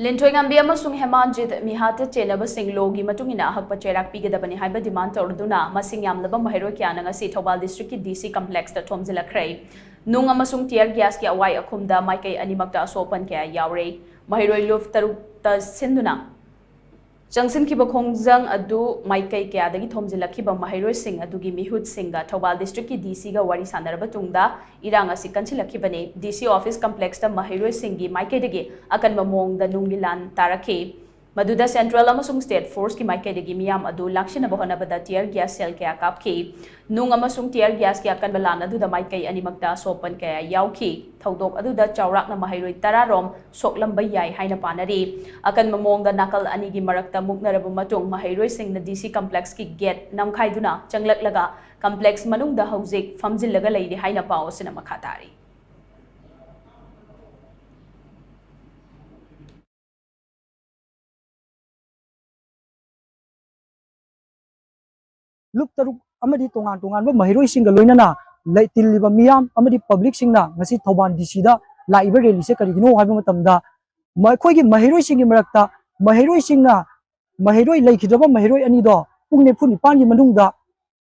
Lintoingambi amasung Hemanjit mihata chenaba singlogi matungina ahakpa cherak pigedabani haiba demand tawduna masing yamlaba mahiro kyana ngasi Thobal district ki DC complex ta thomjilakhrei nung amasung tear gas ki awai akhumda maikai animakta asopan kya yaure mahiroi luf taruk ta sinduna Jangsin ki khongjang adu maikai kya dagi thomjilakhiba mahiroi sing adugi mihut singa Thobal district ki DC ga wari sanaraba tungda iranga si kanchilakibane DC office complex ta mahiroi singi maikai dagi akan mamong da nungilan tarakhi Maduda Central amasung State Force ki maikai dagi miyam adu lakshina bahona bada tear gas cell kya kapki nung amasung tear gas kya kan balana adu da maikai animakta sopan kya yauki thaudok adu da chawrak na mahiroi tararom soklambai yai haina panari akan mamong da nakal ani gi marakta muknarabu matung mahiroi sing na DC complex ki gate namkhaiduna changlaklaga complex manung da hauzik famjillaga leidi haina paw sina makhatari Look taruk amadi tongan ba mahiroi singa loinana tilliba miyam amadi public singna ngasi Thobal DC da laiba rally se karigino haiba matamda khoi gi mahiroi singi marakta mahiroi singna mahiroi leikhidraba mahiroi ani do pungne phuni pangi manungda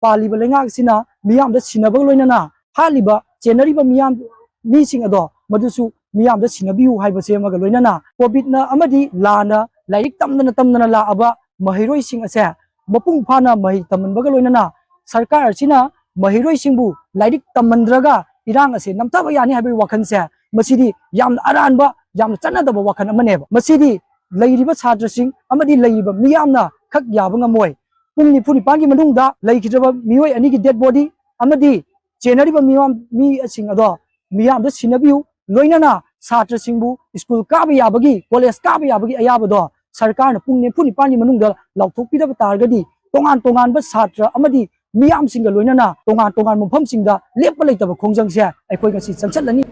paliba lenga sina miyam da sinaba loinana haliba chenariba miyam mi singa do madusu miyam da sinabiu haiba se maga loinana covid na amadi lana lairik tamna la aba mahiroi sing ase mapung phana mahi tamanbaga loinana sarkar sina mahiroi singbu lairik tamandraga irang ase namtaba yani habi wakhan se masidi yam aranba yam chanadaba wakhan amaneba masidi leiriba chhatra sing amadi leiriba miyamna khak yabanga moi pungni phuni pangi manungda leikhidraba mioi ani gi dead body amadi chenariba miyam mi asing ado miyam da sinabiu loinana chhatra singbu school kaba yabagi college kaba yabagi ayabado sarkar na pungne phuni pani manungda lauthokpida targadi tongan ba satra amadi miyam singa loinana tongan mafam singda lepa leitaba khongjang se aikoi ngasi changchalani